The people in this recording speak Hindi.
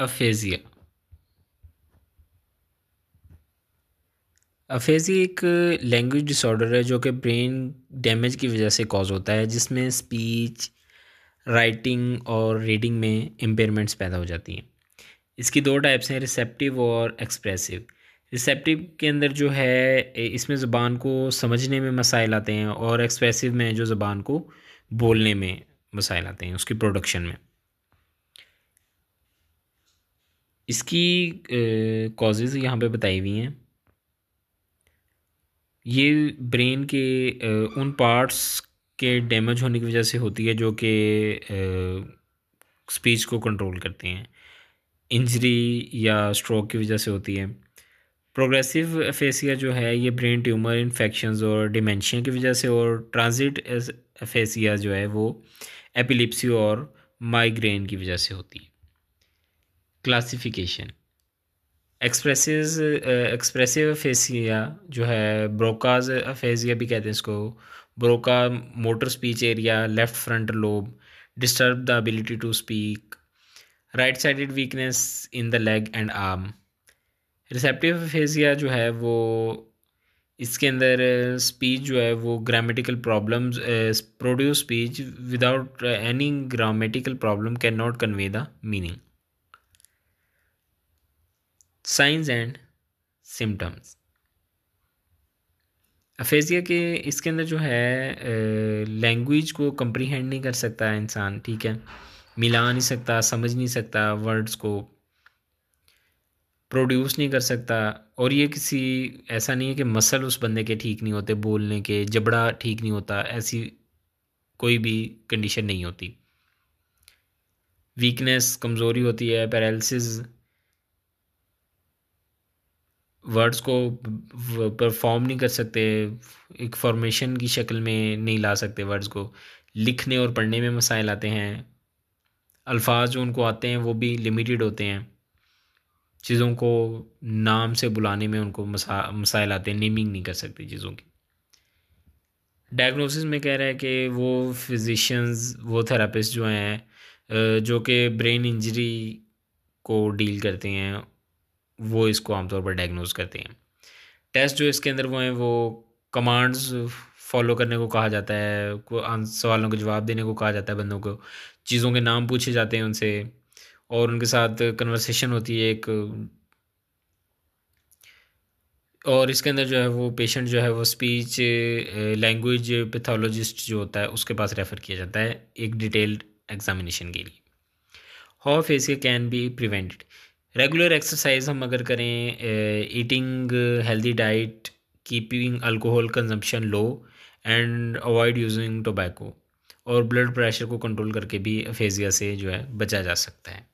अफेजिया। अफेजिया एक लैंग्वेज डिसऑर्डर है जो कि ब्रेन डैमेज की वजह से कॉज होता है, जिसमें स्पीच, राइटिंग और रीडिंग में इम्पेयरमेंट्स पैदा हो जाती हैं। इसकी दो टाइप्स हैं, रिसेप्टिव और एक्सप्रेसिव। रिसेप्टिव के अंदर जो है इसमें ज़ुबान को समझने में मसाइल आते हैं, और एक्सप्रेसिव में जो ज़ुबान को बोलने में मसाइल आते हैं, उसकी प्रोडक्शन में। इसकी कॉजेज़ यहाँ पे बताई हुई हैं। ये ब्रेन के उन पार्ट्स के डैमेज होने की वजह से होती है जो कि स्पीच को कंट्रोल करते हैं। इंजरी या स्ट्रोक की वजह से होती है। प्रोग्रेसिव एफेसिया जो है ये ब्रेन ट्यूमर, इन्फेक्शंस और डिमेंशिया की वजह से, और ट्रांजिट एफेसिया जो है वो एपिलिप्सी और माइग्रेन की वजह से होती है। क्लासिफिकेशन। एक्सप्रेसिव अफेसिया जो है, ब्रोकाज अफेसिया भी कहते हैं इसको। Broca motor speech area, left front lobe, disturb the ability to speak, right sided weakness in the leg and arm. Receptive aphasia जो है वो, इसके अंदर स्पीच जो है वो grammatical problems produce speech without any grammatical problem, can not convey the meaning. Science and symptoms. Aphasia के इसके अंदर जो है लैंग्वेज को कंप्रीहेंड नहीं कर सकता है इंसान, ठीक है, मिला नहीं सकता, समझ नहीं सकता, वर्ड्स को प्रोड्यूस नहीं कर सकता। और ये किसी ऐसा नहीं है कि मसल उस बंदे के ठीक नहीं होते, बोलने के जबड़ा ठीक नहीं होता, ऐसी कोई भी कंडीशन नहीं होती। वीकनेस, कमज़ोरी होती है, पैरालिसिस, वर्ड्स को परफॉर्म नहीं कर सकते, एक फॉर्मेशन की शक्ल में नहीं ला सकते वर्ड्स को, लिखने और पढ़ने में मसाइल आते हैं, अल्फाज जो उनको आते हैं वो भी लिमिटेड होते हैं, चीज़ों को नाम से बुलाने में उनको मसाइल आते हैं, नेमिंग नहीं कर सकते चीज़ों की। डायग्नोसिस में कह रहा है कि वो फिजिशियंस, वो थेरापिस्ट जो हैं जो कि ब्रेन इंजरी को डील करते हैं, वो इसको आमतौर पर डायग्नोज करते हैं। टेस्ट जो इसके अंदर वो हैं, वो कमांड्स फॉलो करने को कहा जाता है, सवालों के जवाब देने को कहा जाता है बंदों को, चीज़ों के नाम पूछे जाते हैं उनसे, और उनके साथ कन्वर्सेशन होती है एक। और इसके अंदर जो है वो पेशेंट जो है वो स्पीच लैंग्वेज पैथोलॉजिस्ट जो होता है उसके पास रेफ़र किया जाता है एक डिटेल्ड एग्जामिनेशन के लिए। How fascia can be prevented. Regular exercise हम अगर करें, eating healthy diet, keeping alcohol consumption low and avoid using tobacco, और ब्लड प्रेशर को कंट्रोल करके भी फेजिया से जो है बचा जा सकता है।